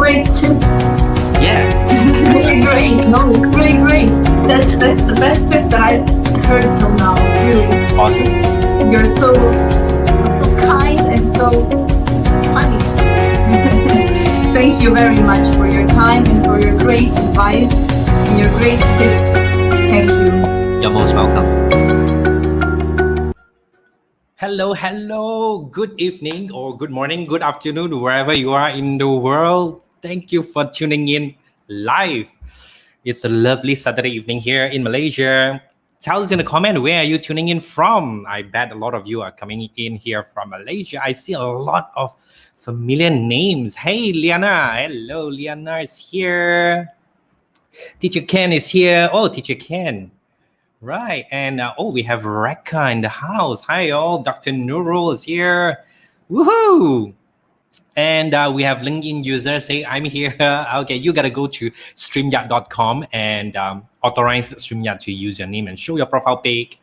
great tip. Yeah. It's really great. No, it's really great. That's the best tip that I've heard till now. Really. Awesome. You're so kind and so funny. Thank you very much for your time and for your great advice and your great tips. Thank you. You're most welcome. Hello. Good evening or good morning, good afternoon, wherever you are in the world. Thank you for tuning in live. It's a lovely Saturday evening here in Malaysia. Tell us in the comment, where are you tuning in from? I bet a lot of you are coming in here from Malaysia. I see a lot of familiar names. Hey, Liana. Hello, Liana is here. Teacher Ken is here. Oh, Teacher Ken. Right. And we have Rekha in the house. Hi, all. Dr. Nurul is here. Woohoo. And we have LinkedIn user say, I'm here. Okay, you got to go to streamyard.com and authorize StreamYard to use your name and show your profile pic.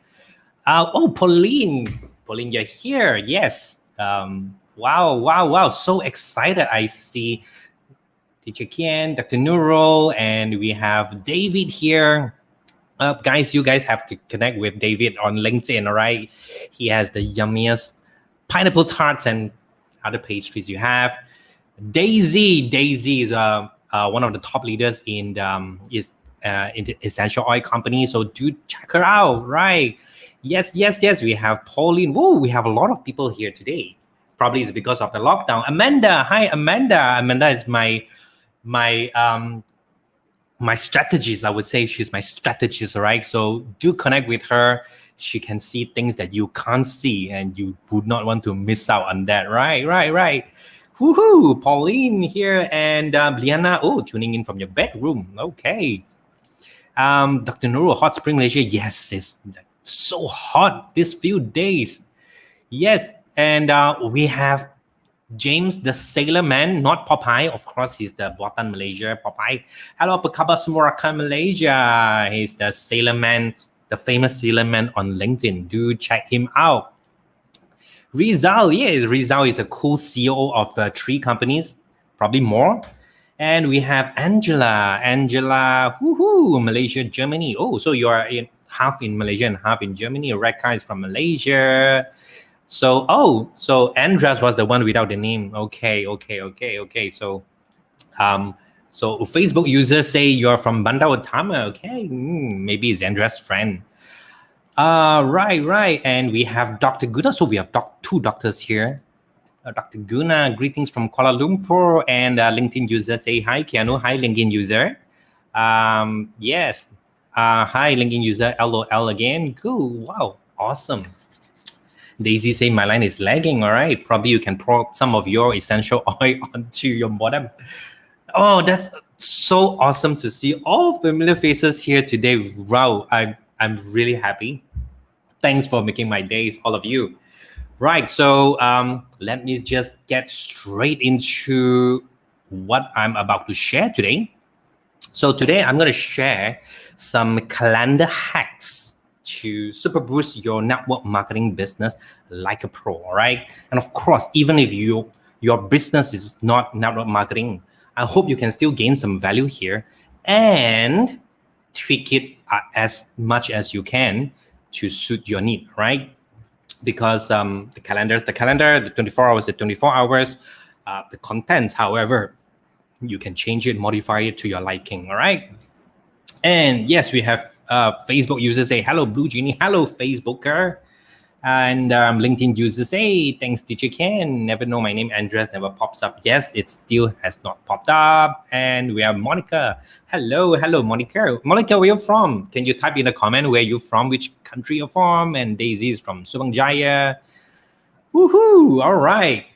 Pauline. Pauline, you're here. Yes. Wow. So excited. I see Teacher Kian, Dr. Nurul, and we have David here. Guys, you guys have to connect with David on LinkedIn, all right? He has the yummiest pineapple tarts and other pastries you have. Daisy is one of the top leaders in the essential oil company, so do check her out, right? Yes. We have Pauline. Whoa, we have a lot of people here today. Probably it's because of the lockdown. Amanda, hi, Amanda. Amanda is my strategist. I would say she's my strategist, right? So do connect with her. She can see things that you can't see, and you would not want to miss out on that. Right. Woohoo! Pauline here, and Liana. Oh, tuning in from your bedroom. Okay. Dr. Nurul, Hot Spring Malaysia. Yes, it's so hot this few days. Yes, and we have James, the sailor man, not Popeye. Of course, he's the Buatan Malaysia, Popeye. Hello, apa khabar semua rakan Malaysia? He's the sailor man, the famous sailor man on LinkedIn. Do check him out. Rizal, yes, Rizal is a cool CEO of 3 companies, probably more. And we have Angela, woohoo, Malaysia, Germany. Oh, so you are half in Malaysia and half in Germany. Rekha is from Malaysia. So Andras was the one without the name. Okay. So Facebook users say you're from Bandar Utama. Okay, maybe it's Andras' friend. Right. And we have Dr. Guna. So we have 2 doctors here. Dr. Guna, greetings from Kuala Lumpur. And LinkedIn user say hi, Keanu. Hi, LinkedIn user. Yes. Hi, LinkedIn user. LOL again. Cool. Wow. Awesome. Daisy say my line is lagging. All right, probably you can pour some of your essential oil onto your bottom. Oh, that's so awesome to see all familiar faces here today. Wow, I'm really happy. Thanks for making my days, all of you. Right, so let me just get straight into what I'm about to share today. So today I'm going to share some calendar hacks to Superboost your network marketing business like a pro, right? And of course, even if your business is not network marketing, I hope you can still gain some value here and tweak it as much as you can to suit your need, right? Because the calendar, the 24 hours, the contents, however, you can change it, modify it to your liking, all right? And yes, we have Facebook users say, hello, Blue Genie. Hello, Facebooker. And LinkedIn users say, thanks, Teacher Ken. Never know my name, Andres, never pops up. Yes, it still has not popped up. And we have Monica. Hello, Monica. Monica, where you from? Can you type in a comment where you're from, which country you're from? And Daisy is from Subang Jaya. Woohoo! All right.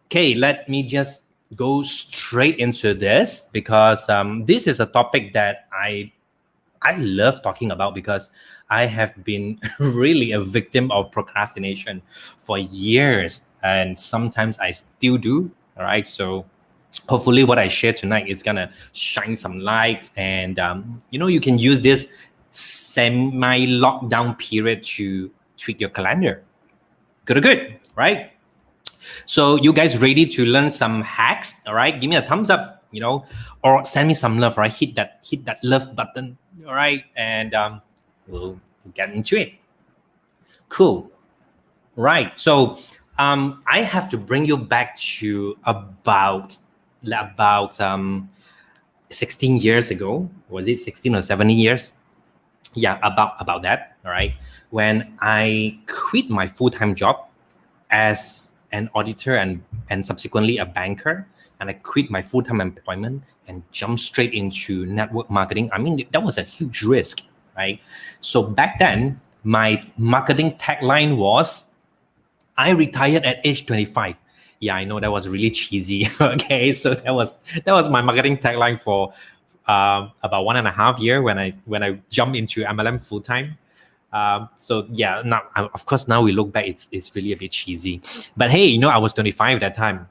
Okay, let me just go straight into this because this is a topic that I love talking about because I have been really a victim of procrastination for years, and sometimes I still do. All right, so hopefully what I share tonight is gonna shine some light, and you can use this semi-lockdown period to tweak your calendar. Good, right? So you guys ready to learn some hacks? All right, give me a thumbs up or send me some love, right? Hit that love button, all right? And we'll get into it. Cool. Right. So I have to bring you back to about 16 years ago. Was it 16 or 17 years? Yeah, about that. All right. When I quit my full-time job as an auditor and subsequently a banker, and I quit my full-time employment and jumped straight into network marketing. I mean, that was a huge risk, right? So back then, my marketing tagline was, I retired at age 25. Yeah, I know that was really cheesy. Okay, so that was my marketing tagline for about 1.5 years when I jumped into MLM full time. So yeah, now of course now we look back, it's really a bit cheesy. But hey, I was 25 that time,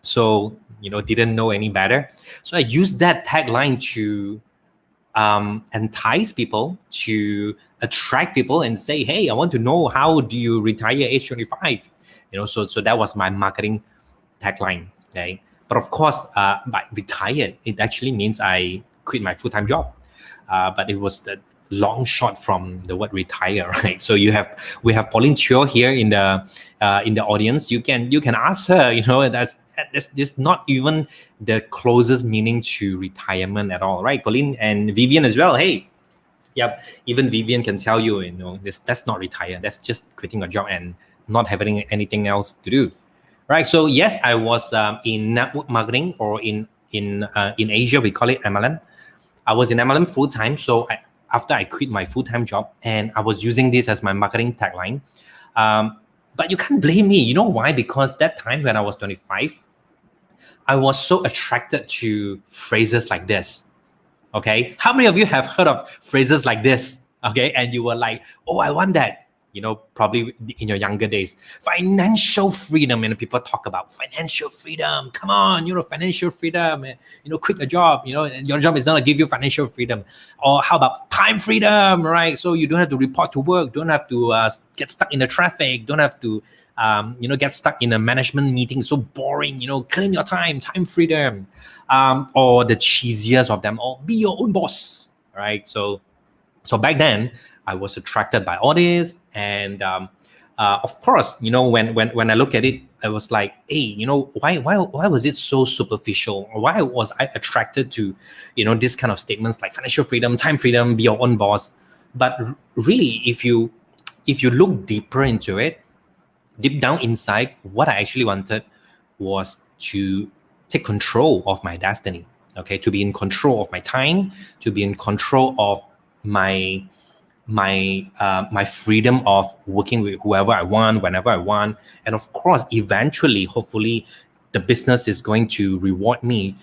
so didn't know any better. So I used that tagline to entice people, to attract people and say, hey, I want to know, how do you retire age 25? So that was my marketing tagline. Okay, but of course, by retired, it actually means I quit my full-time job. But it was the long shot from the word retire, right? So we have Pauline Chio here in the audience. You can ask her. That's not even the closest meaning to retirement at all, right? Pauline and Vivian as well. Hey, yep. Even Vivian can tell you, that's not retire. That's just quitting a job and not having anything else to do, right? So yes, I was in network marketing, or in Asia we call it MLM. I was in MLM full time. So after I quit my full-time job, and I was using this as my marketing tagline. But you can't blame me. You know why? Because that time when I was 25, I was so attracted to phrases like this. Okay, how many of you have heard of phrases like this? Okay, and you were like, oh, I want that. Probably in your younger days, financial freedom, and people talk about financial freedom. Come on, financial freedom. Quit a job. Your job is not to give you financial freedom. Or how about time freedom, right? So you don't have to report to work, don't have to get stuck in the traffic, don't have to get stuck in a management meeting. So boring. Claim your time freedom. Or the cheesiest of them all, be your own boss, right? So back then, I was attracted by all this, and of course, when I look at it, I was like, hey, why was it so superficial? Why was I attracted to, this kind of statements like financial freedom, time freedom, be your own boss? But really, if you look deeper into it, deep down inside, what I actually wanted was to take control of my destiny. Okay, to be in control of my time, to be in control of my freedom of working with whoever I want, whenever I want. And of course, eventually, hopefully, the business is going to reward me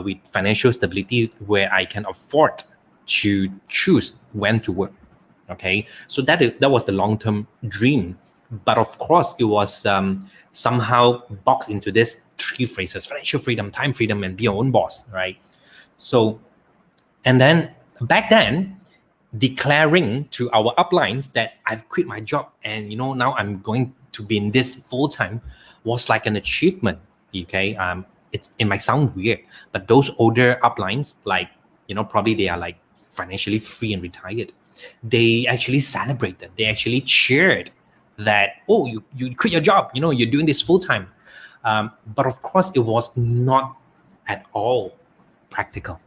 with financial stability where I can afford to choose when to work. Okay, so that was the long-term dream. But of course, it was somehow boxed into these 3 phrases: financial freedom, time freedom, and be your own boss, right? So, and then back then, declaring to our uplines that I've quit my job and now I'm going to be in this full time was like an achievement. Okay, it might sound weird, but those older uplines, like probably they are like financially free and retired, they actually celebrated, they actually cheered that, oh, you quit your job, you're doing this full time. But of course, it was not at all practical.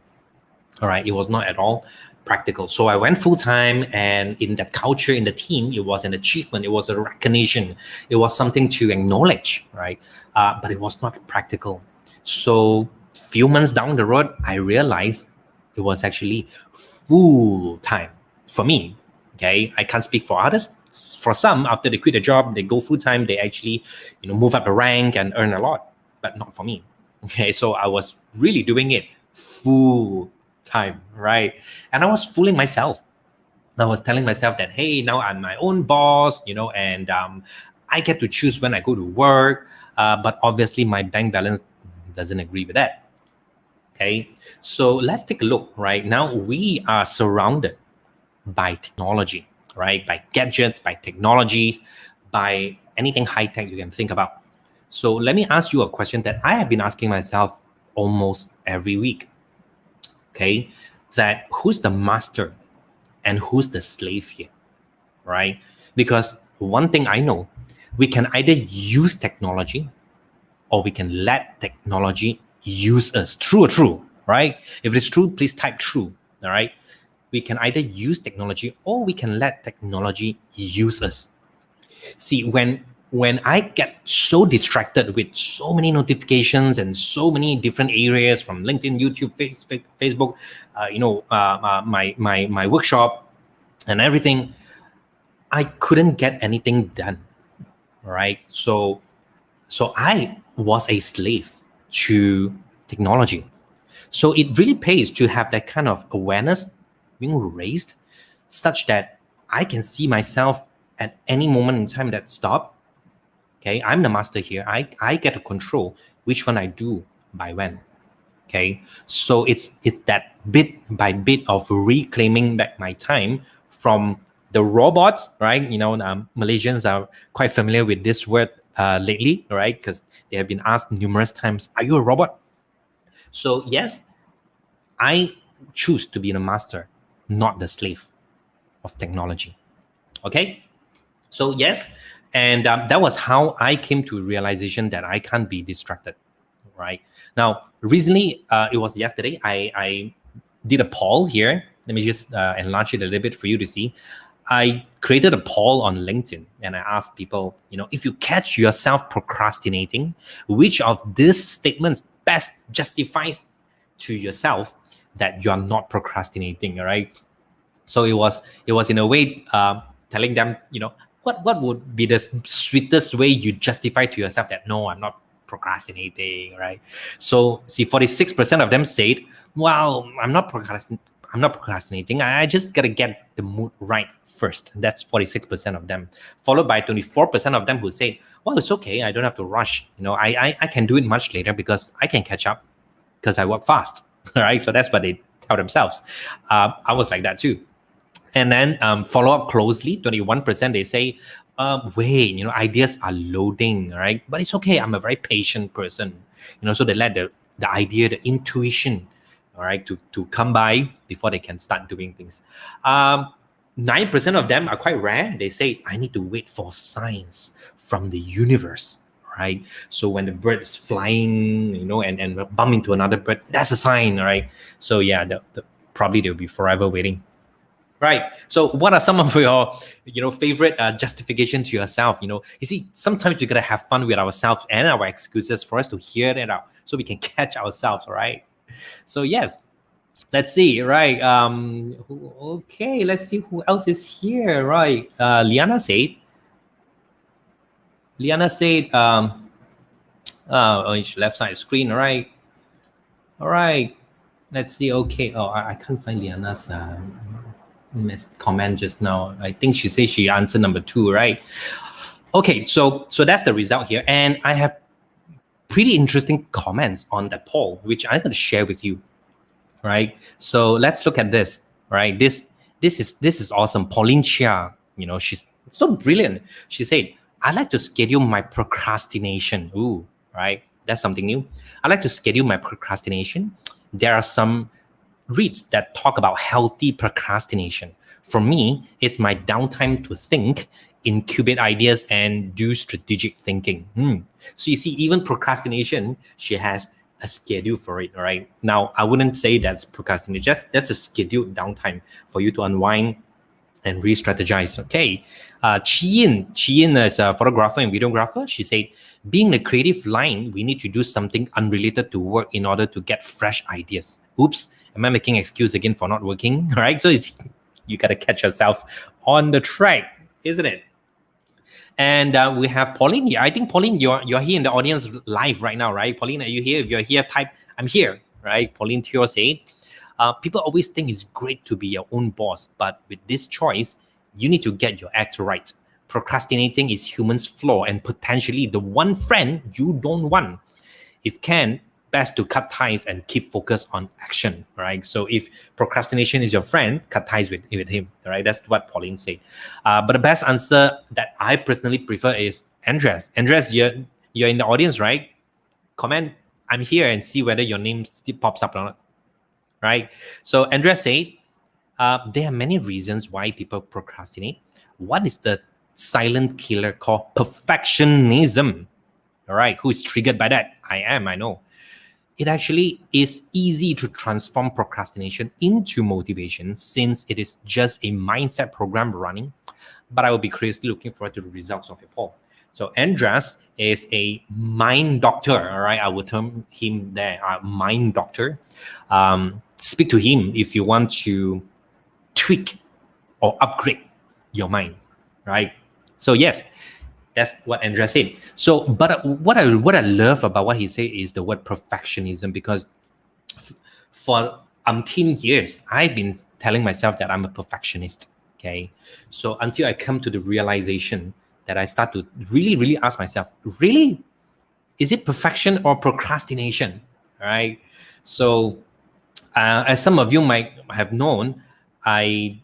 All right, it was not at all practical. So I went full time, and in that culture, in the team, it was an achievement. It was a recognition. It was something to acknowledge, right? But it was not practical. So few months down the road, I realized it was actually full time for me. Okay, I can't speak for others. For some, after they quit a job, they go full time. They actually, move up the rank and earn a lot. But not for me. Okay, so I was really doing it full time, right? And I was fooling myself. I was telling myself that, hey, now I'm my own boss, and I get to choose when I go to work. But obviously, my bank balance doesn't agree with that. Okay, so let's take a look. Right now, we are surrounded by technology, right? By gadgets, by technologies, by anything high tech you can think about. So let me ask you a question that I have been asking myself almost every week. Okay, that who's the master and who's the slave here, right? Because one thing I know, we can either use technology or we can let technology use us. True or true, right? If it's true, please type true, all right? We can either use technology or we can let technology use us. See, when I get so distracted with so many notifications and so many different areas from LinkedIn, YouTube, Facebook, my workshop and everything, I couldn't get anything done, right? So I was a slave to technology. So it really pays to have that kind of awareness being raised such that I can see myself at any moment in time that stop. Okay, I'm the master here. I get to control which one I do by when. Okay, so it's that bit by bit of reclaiming back my time from the robots, right? Malaysians are quite familiar with this word lately, right? Because they have been asked numerous times, are you a robot? So yes, I choose to be the master, not the slave of technology. Okay, so yes, and that was how I came to realization that I can't be distracted, right? Now, recently, it was yesterday, I did a poll here. Let me just enlarge it a little bit for you to see. I created a poll on LinkedIn and I asked people, if you catch yourself procrastinating, which of these statements best justifies to yourself that you are not procrastinating, all right? So it was in a way telling them, what would be the sweetest way you justify to yourself that, no, I'm not procrastinating, right? So see, 46% of them said, well, I'm not procrastinating. I just got to get the mood right first. That's 46% of them, followed by 24% of them who say, well, it's okay, I don't have to rush. I can do it much later because I can catch up because I work fast. All right, so that's what they tell themselves. I was like that too. And then follow up closely, 21% they say, wait, ideas are loading, right? But it's okay, I'm a very patient person. So they let the idea, the intuition, all right, to come by before they can start doing things. 9% of them are quite rare. They say, I need to wait for signs from the universe, right? So when the bird is flying, and bump into another bird, that's a sign, all right? So yeah, probably they'll be forever waiting. Right. So what are some of your, favorite justification to yourself? You see, sometimes we got to have fun with ourselves and our excuses for us to hear that out so we can catch ourselves, right? So yes, let's see, right? Okay, let's see who else is here, right? Liana said, on left side screen, right? All right. Let's see. Okay. Oh, I can't find Liana's comment just now. I think she says she answered number 2, right? Okay, so that's the result here, and I have pretty interesting comments on that poll, which I'm going to share with you, right? So let's look at this, right? This is awesome. Pauline Chia, she's so brilliant. She said, I like to schedule my procrastination. Ooh, right? That's something new. I like to schedule my procrastination. There are some reads that talk about healthy procrastination. For me, it's my downtime to think, incubate ideas, and do strategic thinking. So you see, even procrastination, she has a schedule for it, all right? Now, I wouldn't say that's procrastination, that's a scheduled downtime for you to unwind and re-strategize. Okay. Chi-Yin is a photographer and videographer. She said, being the creative line, we need to do something unrelated to work in order to get fresh ideas. Oops, am I making excuse again for not working? Right? So you got to catch yourself on the track, isn't it? And we have Pauline here. I think, Pauline, you're here in the audience live right now, right? Pauline, are you here? If you're here, type, I'm here, right? Pauline Teo said, people always think it's great to be your own boss, but with this choice, you need to get your act right. Procrastinating is human's flaw and potentially the one friend you don't want. If can, best to cut ties and keep focus on action, right? So if procrastination is your friend, cut ties with him, right? That's what Pauline said. But the best answer that I personally prefer is Andres. Andres, you're in the audience, right? Comment I'm here and see whether your name still pops up or not, right? So Andrea said, there are many reasons why people procrastinate. What is the silent killer called perfectionism? All right, who is triggered by that? I know. It actually is easy to transform procrastination into motivation since it is just a mindset program running. But I will be curiously looking forward to the results of your poll. So Andreas is a mind doctor, all right? I will term him there, a mind doctor. Speak to him if you want to tweak or upgrade your mind, right? So yes, that's what Andrea said. So, but what I love about what he said is the word perfectionism, because for umpteen years I've been telling myself that I'm a perfectionist. Okay, so until I come to the realization that I start to really ask myself, really, is it perfection or procrastination? All right. So, as some of you might have known, I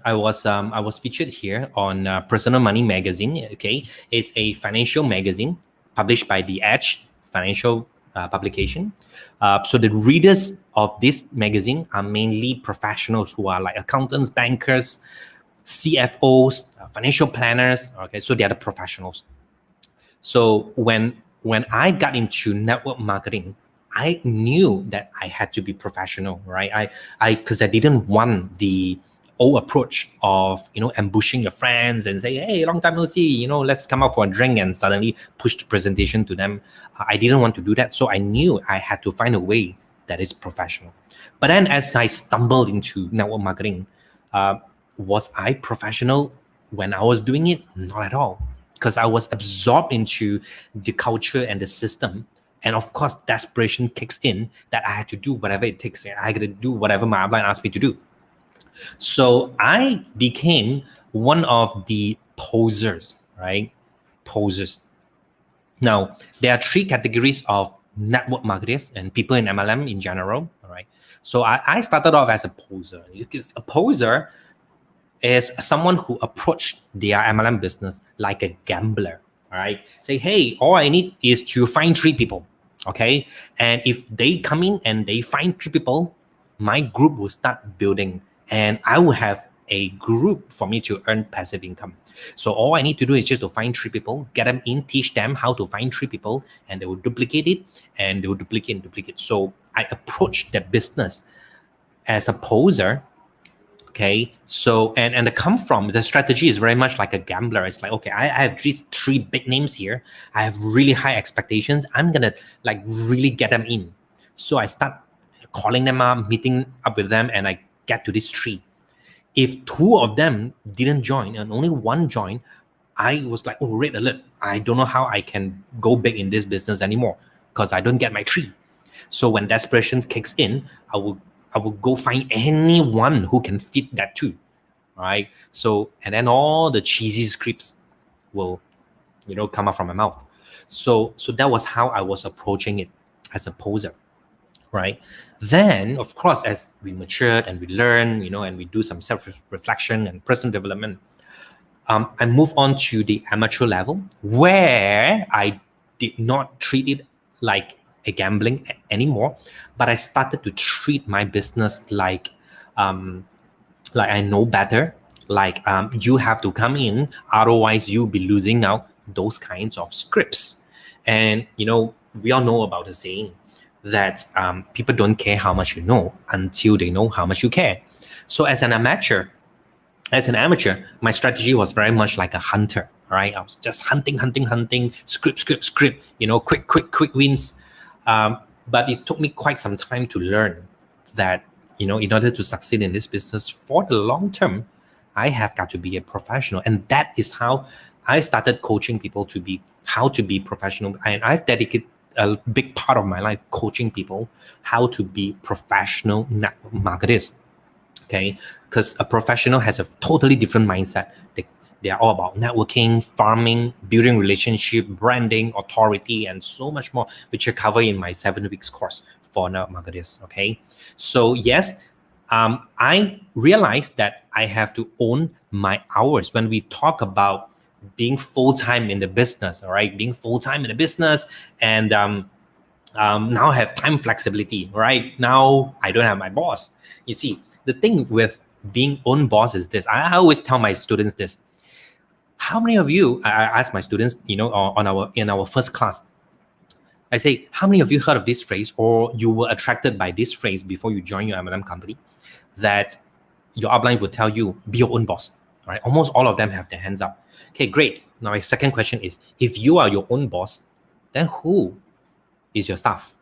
was featured here on Personal Money magazine. Okay, it's a financial magazine published by The Edge Financial publication. So the readers of this magazine are mainly professionals who are like accountants, bankers, CFOs, financial planners. Okay, so they are the professionals. So when I got into network marketing, I knew that I had to be professional, right? Because I didn't want the old approach of ambushing your friends and say, hey, long time no see, let's come out for a drink and suddenly push the presentation to them. I didn't want to do that, so I knew I had to find a way that is professional. But then as I stumbled into network marketing, was I professional when I was doing it? Not at all, because I was absorbed into the culture and the system. And of course, desperation kicks in that I had to do whatever it takes. I got to do whatever my upline asked me to do. So I became one of the posers, right? Posers. Now, there are three categories of network marketers and people in MLM in general, all right? So I started off as a poser, because a poser is someone who approached their MLM business like a gambler, all right? Say, hey, all I need is to find 3 people, okay? And if they come in and they find 3 people, my group will start building and I will have a group for me to earn passive income. So all I need to do is just to find 3 people, get them in, teach them how to find 3 people, and they will duplicate it, and they will duplicate and duplicate. So I approach the business as a poser. Okay, so and the come from the strategy is very much like a gambler. It's like, okay, I have these 3 big names here. I have really high expectations. I'm gonna like really get them in. So I start calling them up, meeting up with them, and I get to these 3. If 2 of them didn't join and only 1 joined, I was like, oh, red alert. I don't know how I can go big in this business anymore because I don't get my 3. So when desperation kicks in, I will go find anyone who can fit that too, right? So, and then all the cheesy scripts will, come out from my mouth. So that was how I was approaching it as a poser, right? Then, of course, as we matured and we learn, and we do some self-reflection and personal development, I moved on to the amateur level where I did not treat it like a gambling anymore, but I started to treat my business like I know better. Like you have to come in, otherwise you'll be losing out. Those kinds of scripts, and we all know about the saying that people don't care how much you know until they know how much you care. So as an amateur, my strategy was very much like a hunter, right? I was just hunting, script, quick wins. But it took me quite some time to learn that, in order to succeed in this business for the long term, I have got to be a professional. And that is how I started coaching people to be professional. And I've dedicated a big part of my life coaching people how to be professional network marketers. Okay, because a professional has a totally different mindset. They are all about networking, farming, building relationship, branding, authority, and so much more, which I cover in my 7 weeks course for network marketers. Okay, so yes, I realized that I have to own my hours. When we talk about being full-time in the business, all right? Being full-time in the business and now have time flexibility, right? Now I don't have my boss. You see, the thing with being own boss is this. I always tell my students this. How many of you, I ask my students, in our first class, I say, how many of you heard of this phrase or you were attracted by this phrase before you join your MLM company? That your upline will tell you, be your own boss, right? Almost all of them have their hands up. Okay, great. Now my second question is, if you are your own boss, then who is your staff?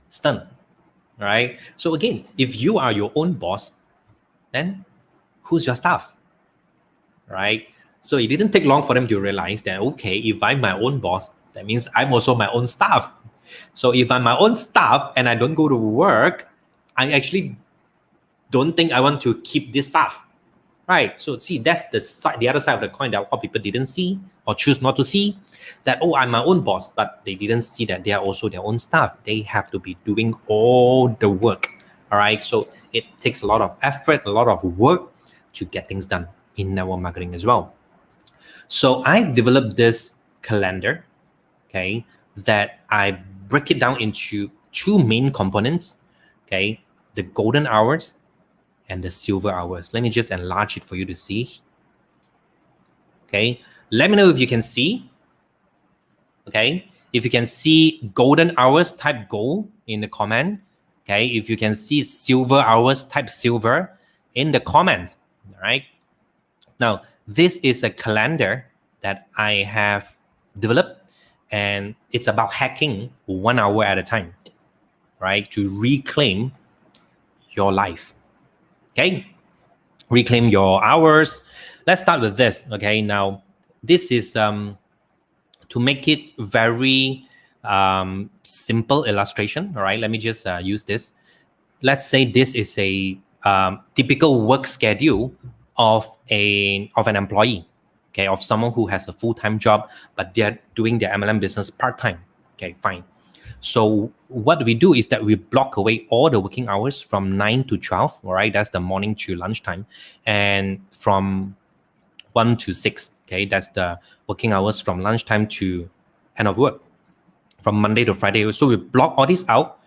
Stun, right? So again, if you are your own boss, then who's your staff, right? So it didn't take long for them to realize that, okay, if I'm my own boss, that means I'm also my own staff. So if I'm my own staff and I don't go to work, I actually don't think I want to keep this staff, right? So see, that's the other side of the coin that what people didn't see or choose not to see, that, oh, I'm my own boss, but they didn't see that they are also their own staff. They have to be doing all the work, all right? So it takes a lot of effort, a lot of work to get things done in network marketing as well. So I've developed this calendar, okay, that I break it down into two main components, okay, the golden hours and the silver hours. Let me just enlarge it for you to see. Okay, let me know if you can see. Okay, if you can see golden hours, type gold in the comment. Okay, if you can see silver hours, type silver in the comments. All right. Now, this is a calendar that I have developed, and it's about hacking 1 hour at a time, right? To reclaim your life. Okay, reclaim your hours. Let's start with this. Okay, now this is to make it very simple illustration. All right, let me just use this. Let's say this is a typical work schedule of an employee, okay, of someone who has a full-time job, but they're doing their MLM business part-time. Okay, fine. So what we do is that we block away all the working hours from 9 to 12, all right? That's the morning to lunchtime. And from 1 to 6, okay? That's the working hours from lunchtime to end of work, from Monday to Friday. So we block all this out.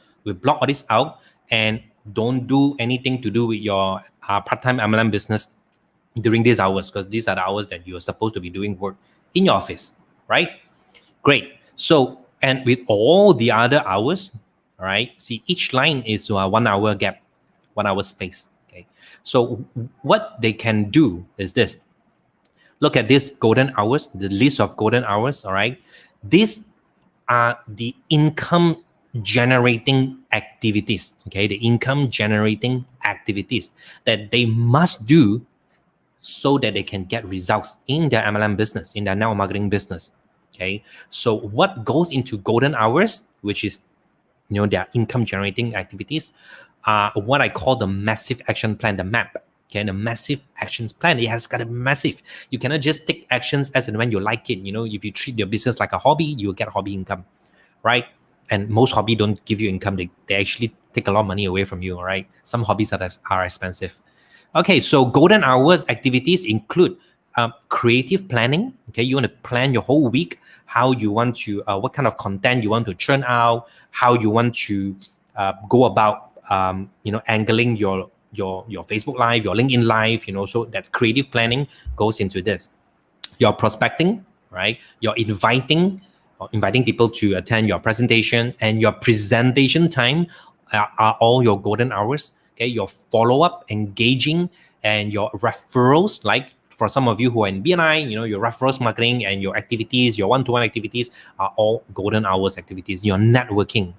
And don't do anything to do with your part-time MLM business during these hours, because these are the hours that you're supposed to be doing work in your office, right? Great. So, and with all the other hours, all right, see, each line is a 1 hour gap, 1 hour space, okay? So what they can do is this. Look at this golden hours, the list of golden hours, all right? These are the income generating activities, okay? The income generating activities that they must do so that they can get results in their MLM business, in their network marketing business. Okay, so what goes into golden hours, which is, their income generating activities, what I call the massive action plan, the MAP. Okay, the massive actions plan. It has got to be massive. You cannot just take actions as and when you like it. If you treat your business like a hobby, you'll get hobby income, right? And most hobby don't give you income. They actually take a lot of money away from you. All right, some hobbies are expensive. Okay, so golden hours activities include creative planning. Okay, you want to plan your whole week, how you want to, what kind of content you want to churn out, how you want to go about, angling your Facebook Live, your LinkedIn Live. So that creative planning goes into this. Your prospecting, right? You're inviting people to attend your presentation, and your presentation time are all your golden hours. Okay, your follow-up, engaging, and your referrals, like for some of you who are in BNI, your referrals marketing and your activities, your one-to-one activities are all golden hours activities, your networking.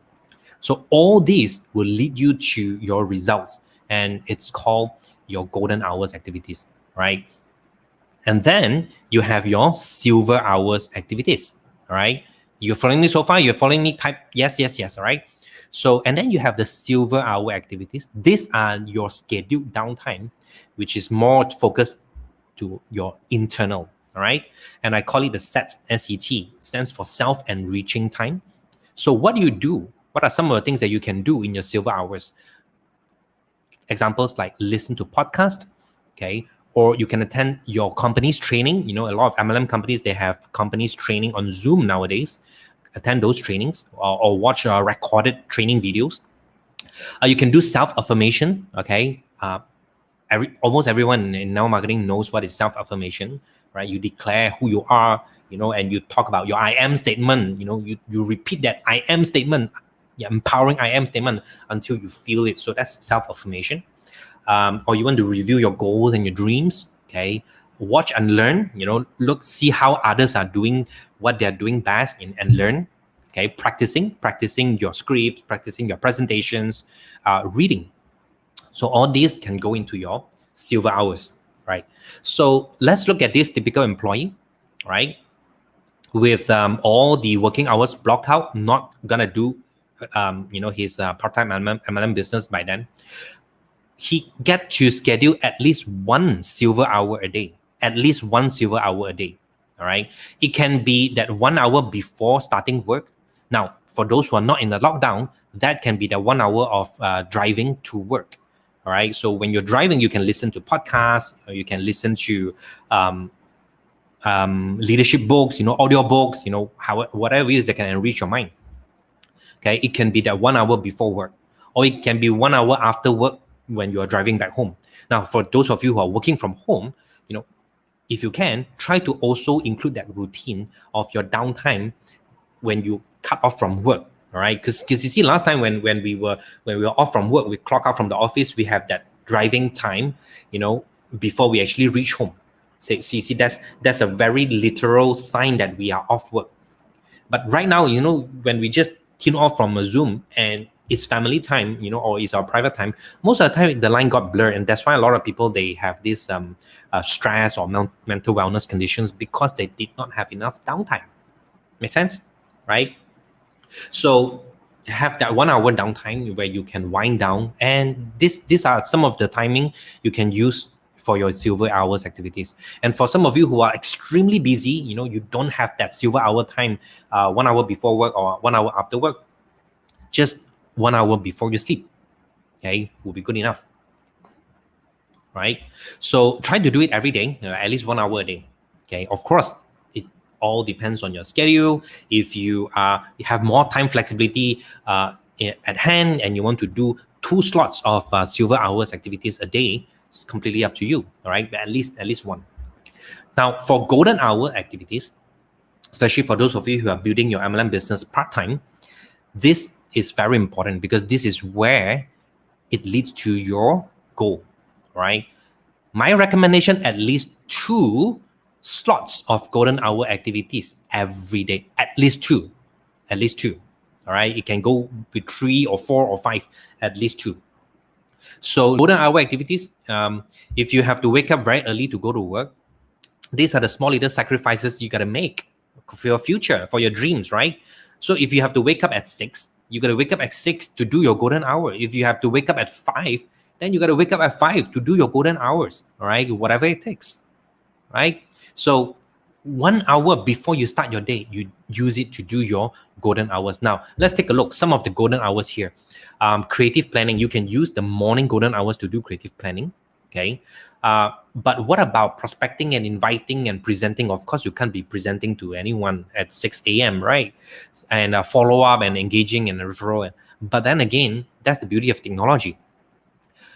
So all these will lead you to your results, and it's called your golden hours activities, right? And then you have your silver hours activities, all right? You're following me so far? You're following me? Type yes, yes, yes, all right? So, and then you have the silver hour activities. These are your scheduled downtime, which is more focused to your internal, all right? And I call it the SET, S-E-T. It stands for self-enriching time. So what do you do? What are some of the things that you can do in your silver hours? Examples like listen to podcasts, okay? or you can attend your company's training. You know, a lot of MLM companies, they have companies training on Zoom nowadays. Attend those trainings, or watch recorded training videos. You can do self-affirmation, okay? Almost everyone in network marketing knows what is self-affirmation, right? You declare who you are, you know, and you talk about your I am statement. You know, you repeat that I am statement, empowering I am statement until you feel it. So that's self-affirmation. Or you want to review your goals and your dreams, okay? Watch and learn, you know, see how others are doing, what they're doing best, and learn, okay? Practicing your scripts, practicing your presentations, reading. So all these can go into your silver hours, right? So let's look at this typical employee, right? With all the working hours blocked out, not gonna do, you know, his part-time MLM business by then. He get to schedule at least 1 silver hour a day, at least 1 silver hour a day. All right. It can be that 1 hour before starting work. Now, for those who are not in the lockdown, that can be the 1 hour of driving to work. All right. So when you're driving, you can listen to podcasts, or you can listen to leadership books, you know, audio books, you know, whatever it is that can enrich your mind. Okay. It can be that 1 hour before work, or it can be 1 hour after work when you are driving back home. Now, for those of you who are working from home, you know, if you can, try to also include that routine of your downtime when you cut off from work. All right, because you see, last time when we were off from work, we clock out from the office, we have that driving time, you know, before we actually reach home. So you see, that's a very literal sign that we are off work. But right now, you know, when we just tune off from a Zoom and it's family time, you know, or it's our private time, most of the time the line got blurred, and that's why a lot of people, they have this stress or mental wellness conditions because they did not have enough downtime. Make sense, right? So have that 1 hour downtime where you can wind down, and these are some of the timing you can use for your silver hours activities. And for some of you who are extremely busy, you know, you don't have that silver hour time, 1 hour before work or 1 hour after work, just 1 hour before you sleep, okay, will be good enough, right? So try to do it every day, you know, at least 1 hour a day, okay? Of course, it all depends on your schedule. If you have more time flexibility at hand and you want to do 2 slots of silver hours activities a day, it's completely up to you, all right? But at least one. Now, for golden hour activities, especially for those of you who are building your MLM business part-time, this is very important because this is where it leads to your goal, right? My recommendation, at least 2 slots of golden hour activities every day, at least two, all right? It can go with 3 or 4 or 5, at least 2. So golden hour activities, if you have to wake up very early to go to work, these are the small little sacrifices you got to make for your future, for your dreams, right? So if you have to wake up at 6, you got to wake up at 6 to do your golden hour. If you have to wake up at 5, then you got to wake up at 5 to do your golden hours, all right? Whatever it takes, right? So 1 hour before you start your day, you use it to do your golden hours. Now, let's take a look. Some of the golden hours here. Creative planning, you can use the morning golden hours to do creative planning, okay? But what about prospecting and inviting and presenting? Of course, you can't be presenting to anyone at 6 a.m., right? And follow up and engaging and referral. But then again, that's the beauty of technology.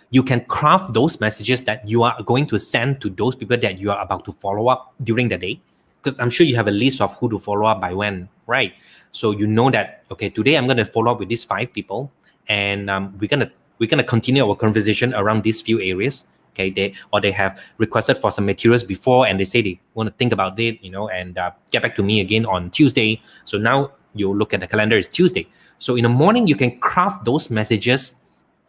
You can craft those messages that you are going to send to those people that you are about to follow up during the day. Because I'm sure you have a list of who to follow up by when, right? So you know that, okay, today I'm going to follow up with these 5 people, and we're gonna continue our conversation around these few areas. Okay, they have requested for some materials before, and they say they want to think about it, you know, and get back to me again on Tuesday. So now you look at the calendar, it's Tuesday. So in the morning, you can craft those messages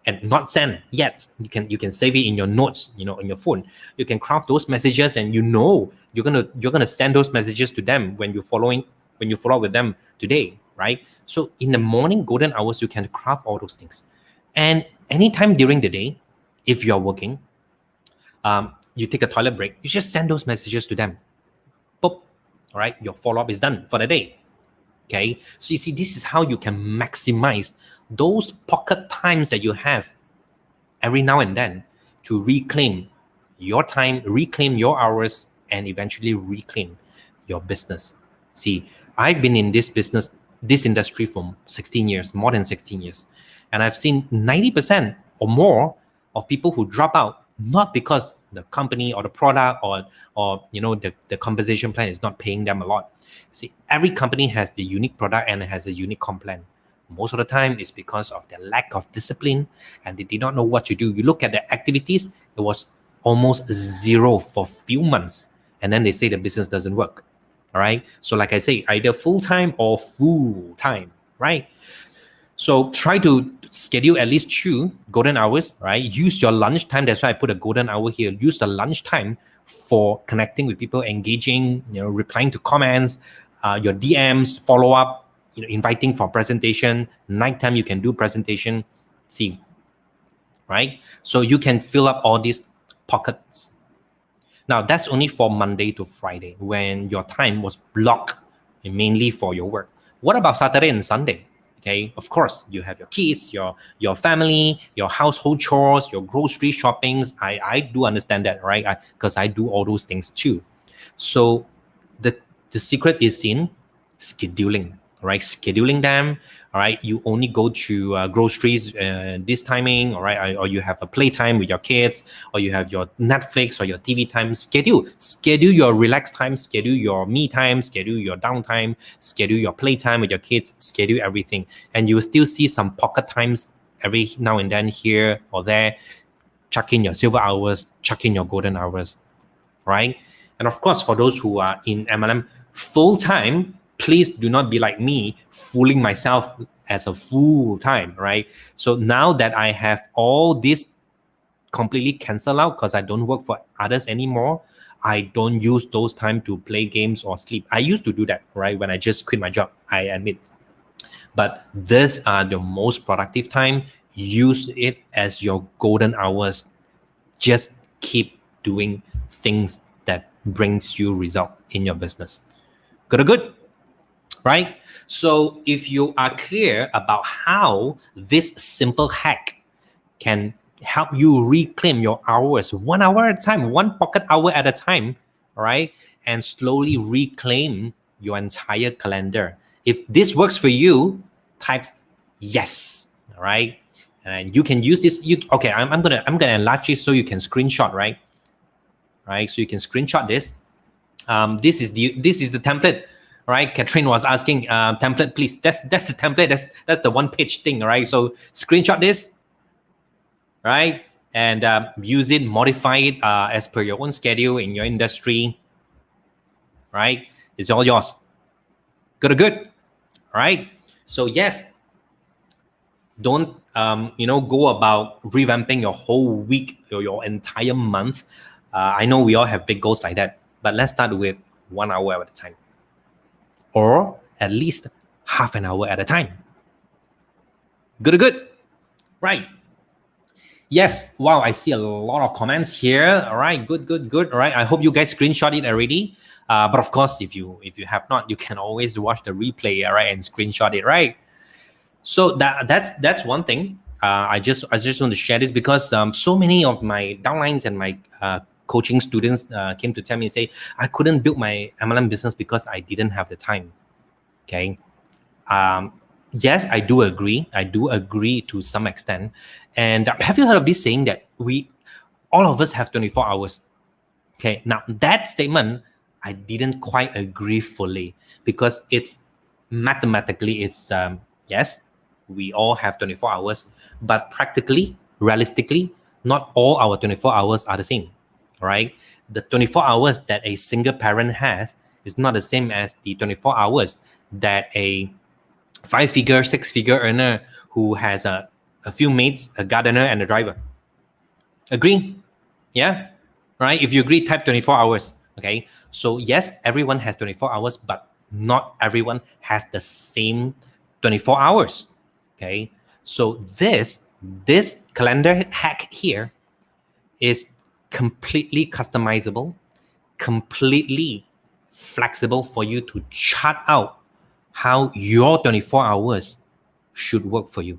and not send yet. You can save it in your notes, you know, on your phone. You can craft those messages, and you know you're gonna send those messages to them when you follow up with them today, right? So in the morning golden hours, you can craft all those things. And anytime during the day, if you are working, you take a toilet break, you just send those messages to them. Boop, all right, your follow-up is done for the day. Okay, so you see, this is how you can maximize those pocket times that you have every now and then to reclaim your time, reclaim your hours, and eventually reclaim your business. See, I've been in this industry for 16 years, more than 16 years. And I've seen 90% or more of people who drop out, not because the company or the product or the compensation plan is not paying them a lot. See, every company has the unique product and it has a unique comp plan. Most of the time it's because of their lack of discipline and they did not know what to do. You look at the activities, it was almost zero for a few months. And then they say the business doesn't work. All right. So like I say, either full-time or full-time, right? So try to schedule at least 2 golden hours, right? Use your lunch time. That's why I put a golden hour here. Use the lunch time for connecting with people, engaging, replying to comments, your DMs, follow up, inviting for presentation. Nighttime you can do presentation. See, right? So you can fill up all these pockets. Now that's only for Monday to Friday when your time was blocked mainly for your work. What about Saturday and Sunday? Okay, of course, you have your kids, your family, your household chores, your grocery shoppings. I do understand that, right? Because I do all those things too. So the secret is in scheduling, right? Scheduling them, all right? You only go to groceries this timing, all right? Or you have a playtime with your kids, or you have your Netflix or your TV time. Schedule your relax time, schedule your me time, schedule your downtime, schedule your playtime with your kids, schedule everything. And you will still see some pocket times every now and then here or there. Chuck in your silver hours, chuck in your golden hours, right? And of course, for those who are in MLM full-time, please do not be like me, fooling myself as a full-time, right? So now that I have all this completely canceled out because I don't work for others anymore, I don't use those time to play games or sleep. I used to do that, right? When I just quit my job, I admit. But these are the most productive time. Use it as your golden hours. Just keep doing things that brings you result in your business. Good? Right? So if you are clear about how this simple hack can help you reclaim your hours 1 hour at a time, 1 pocket hour at a time, right? And slowly reclaim your entire calendar. If this works for you, type yes, all right? And you can use this. Okay, I'm gonna enlarge it so you can screenshot, right? Right, so you can screenshot this. This is the template. Right, Catherine was asking template, please. That's the template. That's the 1-page thing, right? So screenshot this, right, and use it, modify it as per your own schedule in your industry. Right, it's all yours. Good. Right. So yes, don't go about revamping your whole week or your entire month. I know we all have big goals like that, but let's start with 1 hour at a time. Or at least half an hour at a time. Good. Right. Yes. Wow, I see a lot of comments here. All right. Good. All right. I hope you guys screenshot it already. But of course, if you have not, you can always watch the replay, all right, and screenshot it, right? So that's one thing. I just want to share this because so many of my downlines and my coaching students came to tell me and say, I couldn't build my MLM business because I didn't have the time. Okay. Yes, I do agree. I do agree to some extent. And have you heard of this saying that all of us have 24 hours? Okay. Now that statement, I didn't quite agree fully because it's mathematically, it's yes, we all have 24 hours, but practically, realistically, not all our 24 hours are the same. Right? The 24 hours that a single parent has is not the same as the 24 hours that a 5-figure, 6-figure earner who has a few maids, a gardener, and a driver. Agree? Yeah? Right? If you agree, type 24 hours. Okay? So yes, everyone has 24 hours, but not everyone has the same 24 hours. Okay? So this calendar hack here is completely customizable, completely flexible for you to chart out how your 24 hours should work for you.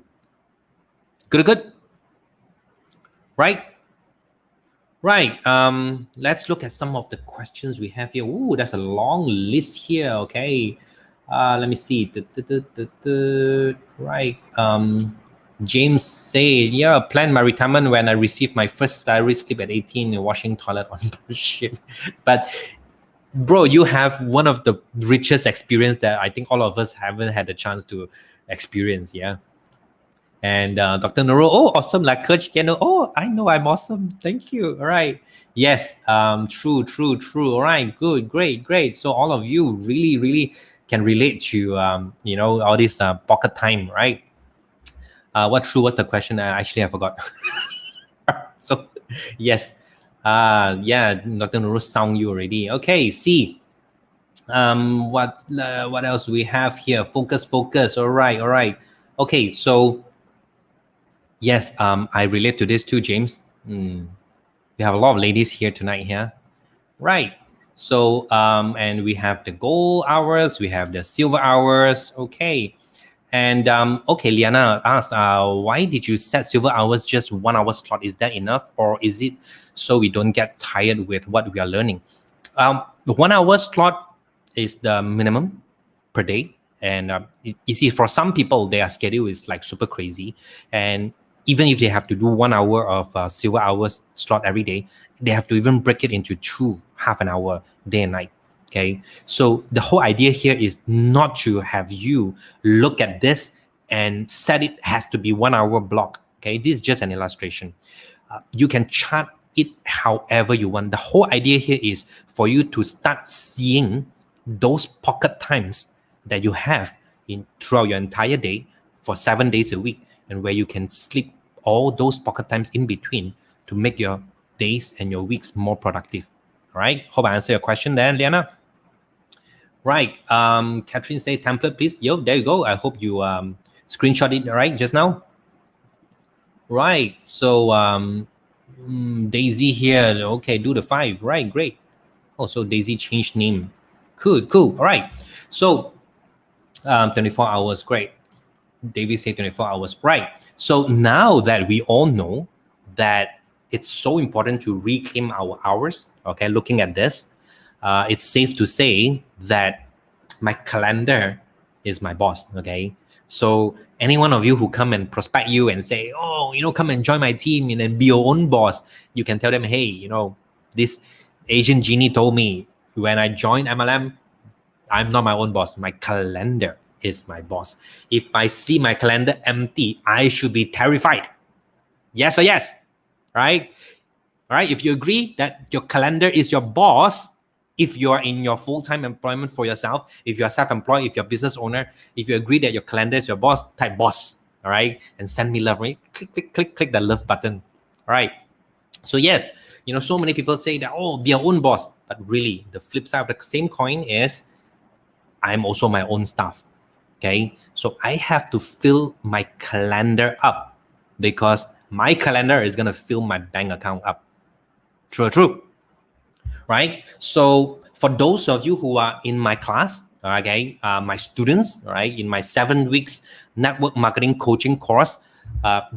Good? Right? Right. Let's look at some of the questions we have here. Ooh, that's a long list here. Okay. Let me see. Right. James said, yeah, plan my retirement when I receive my first salary slip at 18 and washing toilet on the ship. But bro, you have one of the richest experience that I think all of us haven't had the chance to experience. Yeah. And Dr. Noro, oh, awesome. Like Coach Keno, oh, I know I'm awesome. Thank you. All right. Yes. True. All right. Good. Great. So all of you really can relate to, all this pocket time, right? What's the question? Actually, I forgot. So, yes. Yeah, Dr. Noro sound you already. Okay. See. What else we have here? Focus. All right. Okay. So, yes, I relate to this too, James. We have a lot of ladies here tonight here. Right. So, and we have the gold hours, we have the silver hours. Okay. And, okay, Liana asked, why did you set silver hours just 1 hour slot? Is that enough? Or is it so we don't get tired with what we are learning? The 1 hour slot is the minimum per day. And you see, for some people, their schedule is like super crazy. And even if they have to do 1 hour of silver hours slot every day, they have to even break it into 2 half an hour day and night. Okay. So the whole idea here is not to have you look at this and set it has to be 1 hour block. Okay. This is just an illustration. You can chart it however you want. The whole idea here is for you to start seeing those pocket times that you have throughout your entire day for 7 days a week, and where you can sleep all those pocket times in between to make your days and your weeks more productive. All right. Hope I answered your question there, Liana. Right. Catherine say template, please. Yo, there you go. I hope you screenshot it right just now. Right. So Daisy here. Okay, do the 5. Right, great. Oh, so Daisy changed name. Cool. All right. So 24 hours, great. David said 24 hours. Right. So now that we all know that it's so important to reclaim our hours, okay, looking at this, it's safe to say that my calendar is my boss, okay? So any one of you who come and prospect you and say, oh, come and join my team and then be your own boss, you can tell them, hey, this Asian genie told me when I joined MLM, I'm not my own boss. My calendar is my boss. If I see my calendar empty, I should be terrified. Yes or yes, right? All right. If you agree that your calendar is your boss, if you are in your full-time employment for yourself, if you're self-employed, if you're a business owner, if you agree that your calendar is your boss, type boss. All right. And send me love, right? Click the love button. All right. So yes, so many people say that, oh, be your own boss. But really, the flip side of the same coin is I'm also my own staff. Okay. So I have to fill my calendar up because my calendar is going to fill my bank account up. True. Right. So for those of you who are in my class, okay, my students, right, in my 7 weeks network marketing coaching course,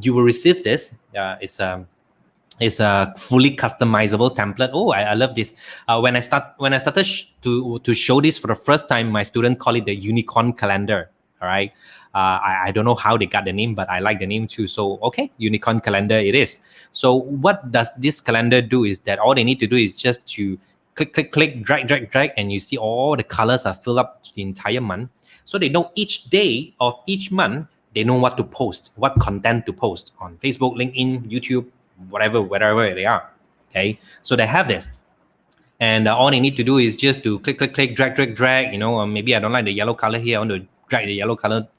you will receive this. It's a fully customizable template. Oh, I love this. When I started to show this for the first time, my student call it the unicorn calendar. All right. I don't know how they got the name, but I like the name too. So, okay, unicorn calendar it is. So what does this calendar do is that all they need to do is just to click, drag, and you see all the colors are filled up to the entire month. So they know each day of each month, they know what to post, what content to post on Facebook, LinkedIn, YouTube, wherever they are. Okay. So they have this. And all they need to do is just to click, drag, maybe I don't like the yellow color here. I want to drag the yellow color.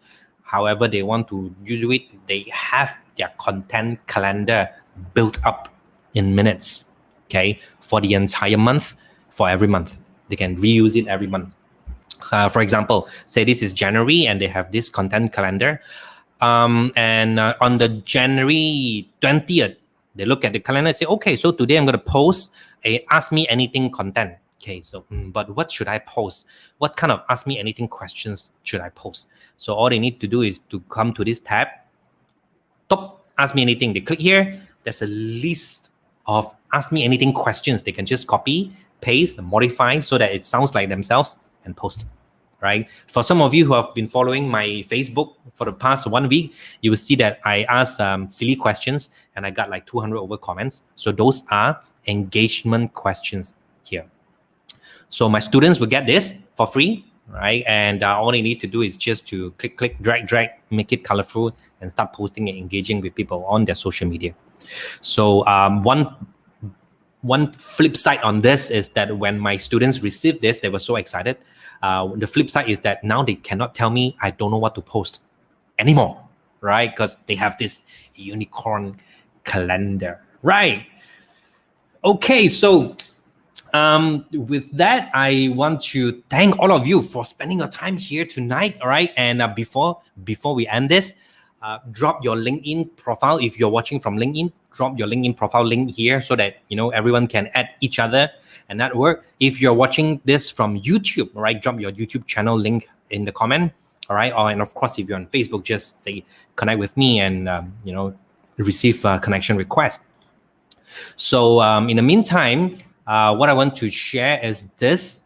However they want to do it, they have their content calendar built up in minutes, okay, for the entire month, for every month. They can reuse it every month. For example, say this is January and they have this content calendar. And on the January 20th, they look at the calendar and say, okay, so today I'm going to post a Ask Me Anything content. Okay, so, but what should I post? What kind of Ask Me Anything questions should I post? So all they need to do is to come to this tab, top, Ask Me Anything. They click here. There's a list of ask me anything questions. They can just copy, paste, modify so that it sounds like themselves and post. Right? For some of you who have been following my Facebook for the past 1 week, you will see that I asked silly questions and I got like 200 over comments. So those are engagement questions here. So my students will get this for free, right? And all they need to do is just to click, drag, make it colorful and start posting and engaging with people on their social media. So one flip side on this is that when my students received this, they were so excited. The flip side is that now they cannot tell me I don't know what to post anymore, right? Because they have this unicorn calendar, right? Okay, so with that, I want to thank all of you for spending your time here tonight, all right? And before we end this, drop your LinkedIn profile. If you're watching from LinkedIn, drop your LinkedIn profile link here so that everyone can add each other and network. If you're watching this from YouTube, all right, drop your YouTube channel link in the comment, all right? And of course, if you're on Facebook, just say connect with me and receive a connection request. So in the meantime, what I want to share is this.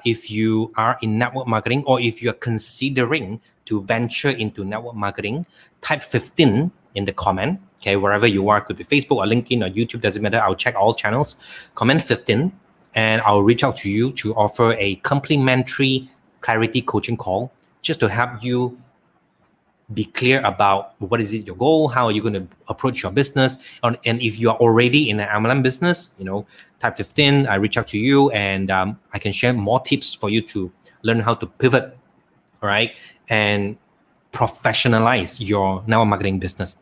If you are in network marketing or if you're considering to venture into network marketing, type 15 in the comment, okay, wherever you are, could be Facebook or LinkedIn or YouTube, doesn't matter. I'll check all channels. Comment 15 and I'll reach out to you to offer a complimentary clarity coaching call just to help you be clear about what is it your goal, how are you going to approach your business, and if you are already in an MLM business, type 15, I reach out to you and I can share more tips for you to learn how to pivot, all right, and professionalize your network marketing business,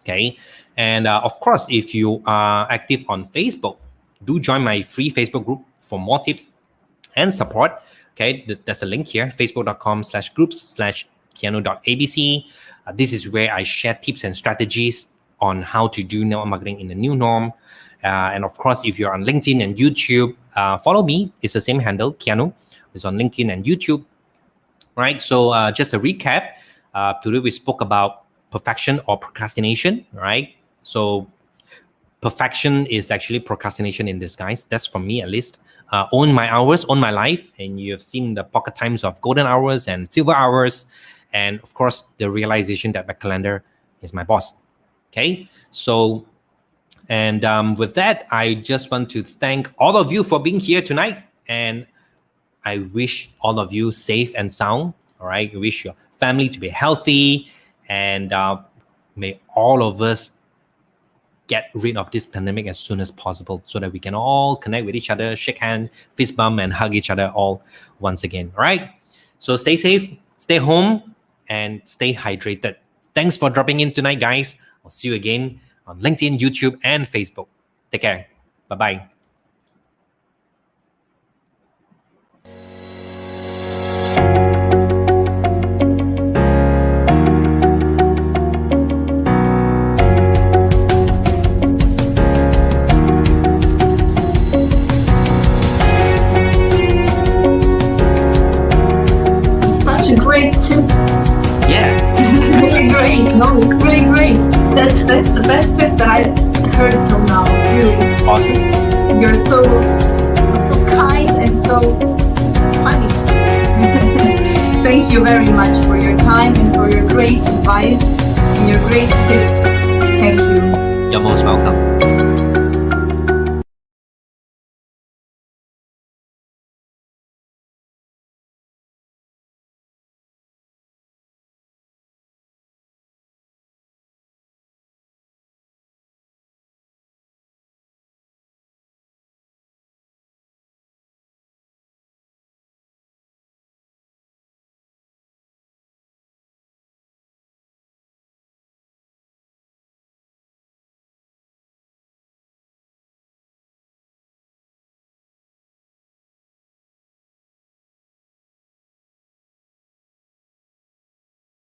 okay? And of course, if you are active on Facebook, do join my free Facebook group for more tips and support, okay? There's a link here, facebook.com/groups/Keanu.abc. This is where I share tips and strategies on how to do network marketing in the new norm. And of course, if you're on LinkedIn and YouTube, follow me. It's the same handle, Keanu. It's on LinkedIn and YouTube, right? So just a recap. Today we spoke about perfection or procrastination, right? So perfection is actually procrastination in disguise. That's for me at least. Own my hours, own my life. And you have seen the pocket times of golden hours and silver hours. And of course, the realization that my calendar is my boss. Okay, so, and with that, I just want to thank all of you for being here tonight. And I wish all of you safe and sound. All right, I wish your family to be healthy. And may all of us get rid of this pandemic as soon as possible so that we can all connect with each other, shake hands, fist bump, and hug each other all once again. All right, so stay safe, stay home, and stay hydrated. Thanks for dropping in tonight, guys. I'll see you again on LinkedIn, YouTube, and Facebook. Take care. Bye-bye. Such a great tip. Yeah. It's really great. No, it's really great. That's the best tip that I've heard till now. Really. Awesome. You're so kind and so funny. Thank you very much for your time and for your great advice and your great tips. Thank you. You're most welcome.